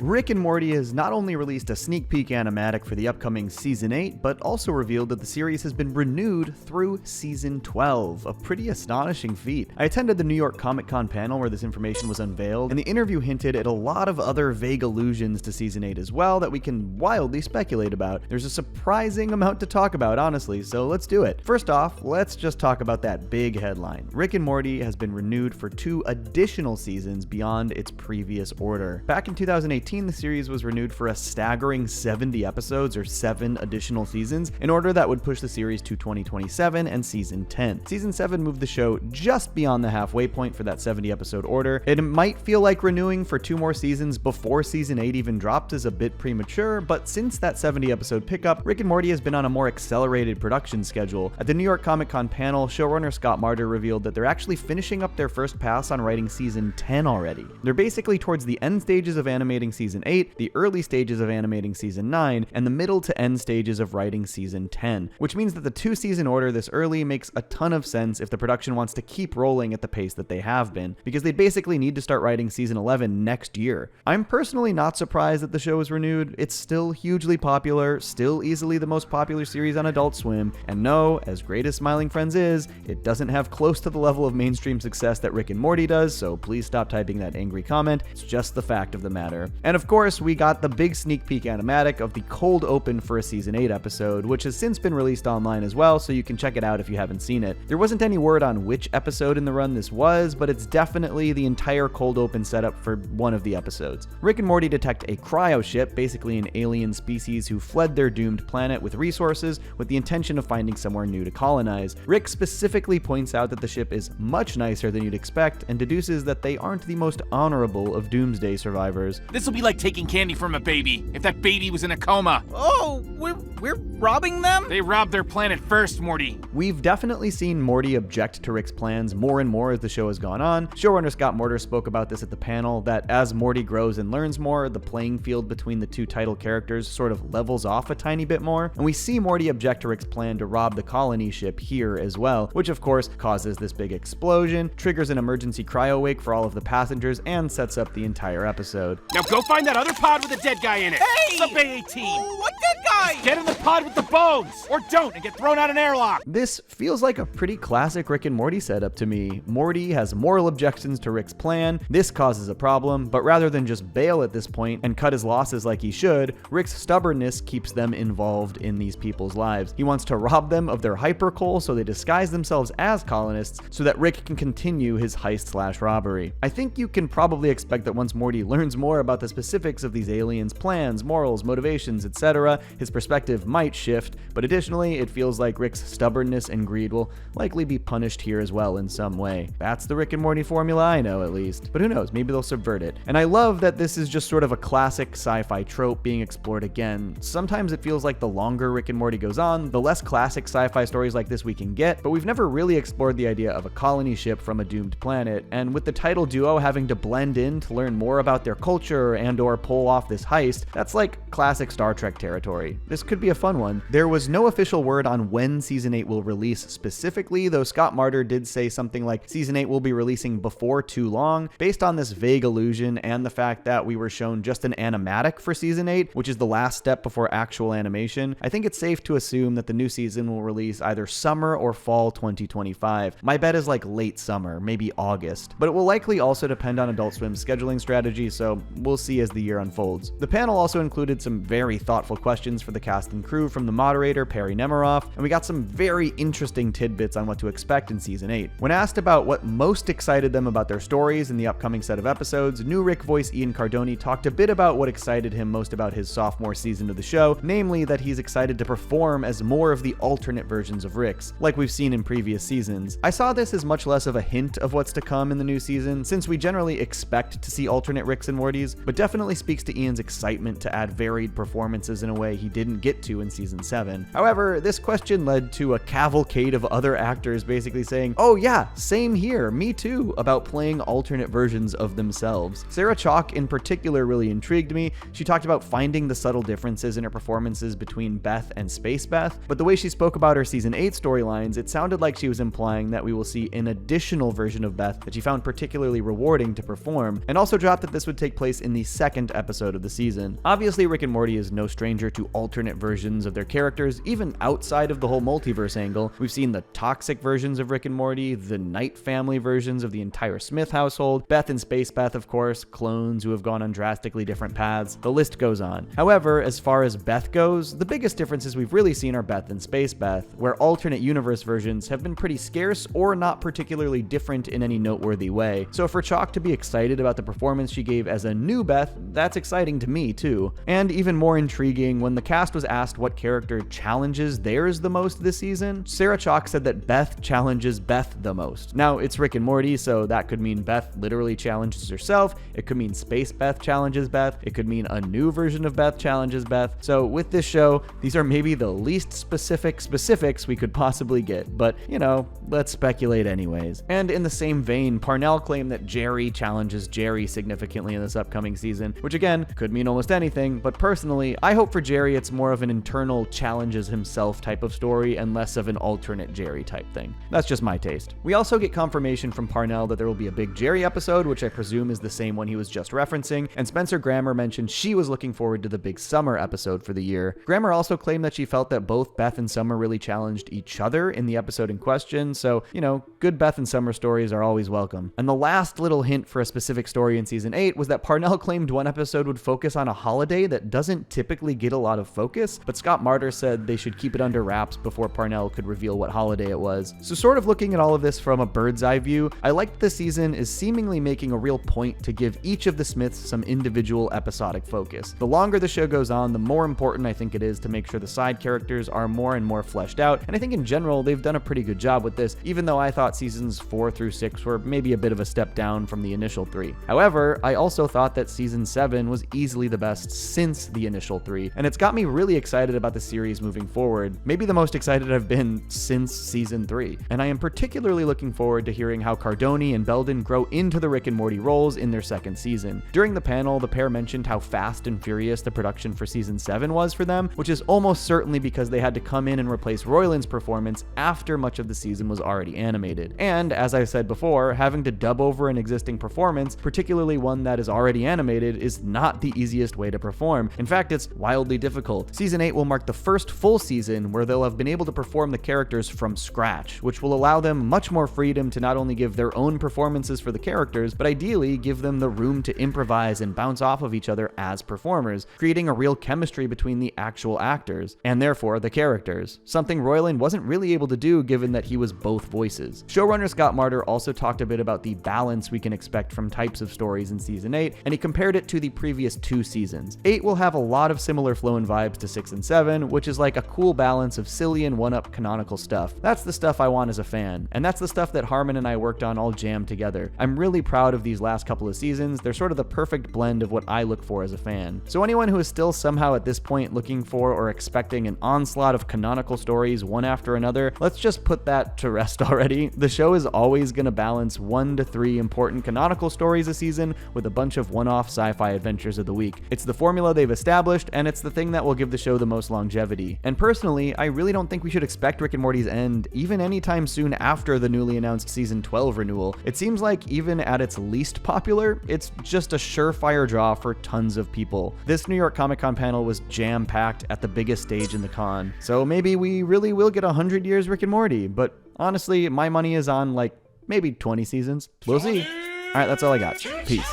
Rick and Morty has not only released a sneak peek animatic for the upcoming Season 8, but also revealed that the series has been renewed through Season 12, a pretty astonishing feat. I attended the New York ComicCon panel where this information was unveiled, and the interview hinted at a lot of other vague allusions to Season 8 as well that we can wildly speculate about. There's a surprising amount to talk about, honestly, so let's do it. First off, let's just talk about that big headline. Rick and Morty has been renewed for 2 additional seasons beyond its previous order. Back in 2018, the series was renewed for a staggering 70 episodes or 7 additional seasons, in order that would push the series to 2027 and Season 10. Season 7 moved the show just beyond the halfway point for that 70 episode order. It might feel like renewing for 2 more seasons before Season 8 even dropped is a bit premature, but since that 70 episode pickup, Rick and Morty has been on a more accelerated production schedule. At the New York ComicCon panel, showrunner Scott Marder revealed that they're actually finishing up their first pass on writing Season 10 already. They're basically towards the end stages of animating Season 8, the early stages of animating Season 9, and the middle to end stages of writing Season 10, which means that the 2-season order this early makes a ton of sense if the production wants to keep rolling at the pace that they have been, because they basically need to start writing Season 11 next year. I'm personally not surprised that the show is renewed. It's still hugely popular, still easily the most popular series on Adult Swim, and no, as great as Smiling Friends is, it doesn't have close to the level of mainstream success that Rick and Morty does, so please stop typing that angry comment. It's just the fact of the matter. And of course, we got the big sneak peek animatic of the cold open for a Season 8 episode, which has since been released online as well, so you can check it out if you haven't seen it. There wasn't any word on which episode in the run this was, but it's definitely the entire cold open setup for one of the episodes. Rick and Morty detect a cryo ship, basically an alien species who fled their doomed planet with resources with the intention of finding somewhere new to colonize. Rick specifically points out that the ship is much nicer than you'd expect and deduces that they aren't the most honorable of doomsday survivors. This'll be like taking candy from a baby, if that baby was in a coma. Oh, we're robbing them? They robbed their planet first, Morty. We've definitely seen Morty object to Rick's plans more and more as the show has gone on. Showrunner Scott Marder spoke about this at the panel, that as Morty grows and learns more, the playing field between the 2 title characters sort of levels off a tiny bit more, and we see Morty object to Rick's plan to rob the colony ship here as well, which of course causes this big explosion, triggers an emergency cryo wake for all of the passengers, and sets up the entire episode. Now go find that other pod with a dead guy in it. Hey! Sub-A-18. Oh, what dead guy? Get in the pod with the bones, or don't and get thrown out an airlock. This feels like a pretty classic Rick and Morty setup to me. Morty has moral objections to Rick's plan, this causes a problem, but rather than just bail at this point and cut his losses like he should, Rick's stubbornness keeps them involved in these people's lives. He wants to rob them of their hypercoal so they disguise themselves as colonists so that Rick can continue his heist/robbery. I think you can probably expect that once Morty learns more about the specifics of these aliens' plans, morals, motivations, etc., his perspective might shift, but additionally, it feels like Rick's stubbornness and greed will likely be punished here as well in some way. That's the Rick and Morty formula I know, at least. But who knows, maybe they'll subvert it. And I love that this is just sort of a classic sci-fi trope being explored again. Sometimes it feels like the longer Rick and Morty goes on, the less classic sci-fi stories like this we can get, but we've never really explored the idea of a colony ship from a doomed planet, and with the title duo having to blend in to learn more about their culture and or pull off this heist, that's like classic Star Trek territory. This could be a fun one. There was no official word on when Season 8 will release specifically, though Scott Marder did say something like Season 8 will be releasing before too long, based on this vague allusion and the fact that we were shown just an animatic for Season 8, which is the last step before actual animation. I think it's safe to assume that the new season will release either summer or fall 2025. My bet is like late summer, maybe August, but it will likely also depend on Adult Swim's scheduling strategy, so we'll see as the year unfolds. The panel also included some very thoughtful questions for the cast and crew from the moderator, Perry Nemiroff, and we got some very interesting tidbits on what to expect in Season 8. When asked about what most excited them about their stories in the upcoming set of episodes, new Rick voice Ian Cardoni talked a bit about what excited him most about his sophomore season of the show, namely that he's excited to perform as more of the alternate versions of Rick's, like we've seen in previous seasons. I saw this as much less of a hint of what's to come in the new season, since we generally expect to see alternate Ricks and Mortys, but definitely speaks to Ian's excitement to add varied performances in a way he didn't didn't get to in season 7. However, this question led to a cavalcade of other actors basically saying, "Oh yeah, same here, me too," about playing alternate versions of themselves. Sarah Chalke in particular really intrigued me. She talked about finding the subtle differences in her performances between Beth and Space Beth, but the way she spoke about her season 8 storylines, it sounded like she was implying that we will see an additional version of Beth that she found particularly rewarding to perform, and also dropped that this would take place in the second episode of the season. Obviously, Rick and Morty is no stranger to alternate versions of their characters, even outside of the whole multiverse angle. We've seen the toxic versions of Rick and Morty, the Knight family versions of the entire Smith household, Beth and Space Beth, of course, clones who have gone on drastically different paths. The list goes on. However, as far as Beth goes, the biggest differences we've really seen are Beth and Space Beth, where alternate universe versions have been pretty scarce or not particularly different in any noteworthy way. So for Chalke to be excited about the performance she gave as a new Beth, that's exciting to me too. And even more intriguing, when the cast was asked what character challenges theirs the most this season, Sarah Chalke said that Beth challenges Beth the most. Now, it's Rick and Morty, so that could mean Beth literally challenges herself, it could mean Space Beth challenges Beth, it could mean a new version of Beth challenges Beth. So with this show, these are maybe the least specifics we could possibly get, but you know, let's speculate anyways. And in the same vein, Parnell claimed that Jerry challenges Jerry significantly in this upcoming season, which again, could mean almost anything, but personally, I hope for Jerry it's more of an internal challenges himself type of story and less of an alternate Jerry type thing. That's just my taste. We also get confirmation from Parnell that there will be a big Jerry episode, which I presume is the same one he was just referencing, and Spencer Grammer mentioned she was looking forward to the big Summer episode for the year. Grammer also claimed that she felt that both Beth and Summer really challenged each other in the episode in question, so, you know, good Beth and Summer stories are always welcome. And the last little hint for a specific story in season 8 was that Parnell claimed one episode would focus on a holiday that doesn't typically get a lot of focus, but Scott Martyr said they should keep it under wraps before Parnell could reveal what holiday it was. So sort of looking at all of this from a bird's eye view, I like this season is seemingly making a real point to give each of the Smiths some individual episodic focus. The longer the show goes on, the more important I think it is to make sure the side characters are more and more fleshed out, and I think in general they've done a pretty good job with this, even though I thought seasons 4 through 6 were maybe a bit of a step down from the initial 3. However, I also thought that season 7 was easily the best since the initial 3, and it's got me really excited about the series moving forward, maybe the most excited I've been since season 3. And I am particularly looking forward to hearing how Cardoni and Belden grow into the Rick and Morty roles in their second season. During the panel, the pair mentioned how fast and furious the production for season 7 was for them, which is almost certainly because they had to come in and replace Roiland's performance after much of the season was already animated. And as I said before, having to dub over an existing performance, particularly one that is already animated, is not the easiest way to perform. In fact, it's wildly difficult. Season 8 will mark the first full season where they'll have been able to perform the characters from scratch, which will allow them much more freedom to not only give their own performances for the characters, but ideally give them the room to improvise and bounce off of each other as performers, creating a real chemistry between the actual actors, and therefore the characters, something Roiland wasn't really able to do given that he was both voices. Showrunner Scott Martyr also talked a bit about the balance we can expect from types of stories in season 8, and he compared it to the previous 2 seasons. 8 will have a lot of similar flow and vibes to 6 and 7, which is like a cool balance of silly and one-up canonical stuff. That's the stuff I want as a fan, and that's the stuff that Harmon and I worked on all jammed together. I'm really proud of these last couple of seasons. They're sort of the perfect blend of what I look for as a fan. So anyone who is still somehow at this point looking for or expecting an onslaught of canonical stories one after another, let's just put that to rest already. The show is always going to balance 1 to 3 important canonical stories a season with a bunch of one-off sci-fi adventures of the week. It's the formula they've established, and it's the thing that will give the show the most longevity. And personally, I really don't think we should expect Rick and Morty's end even anytime soon after the newly announced season 12 renewal. It seems like even at its least popular, it's just a surefire draw for tons of people. This New York ComicCon panel was jam-packed at the biggest stage in the con, so maybe we really will get 100 years Rick and Morty, but honestly, my money is on like maybe 20 seasons. We'll see. Alright, that's all I got. Peace.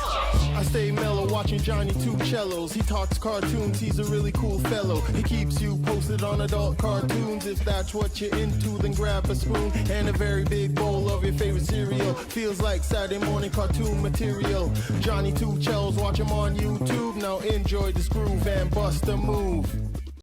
I stay mellow watching Johnny two cellos. He talks cartoons, he's a really cool fellow. He keeps you posted on adult cartoons. If that's what you're into, then grab a spoon and a very big bowl of your favorite cereal. Feels like Saturday morning cartoon material. Johnny two cellos, watch him on YouTube. Now enjoy this groove and bust a move.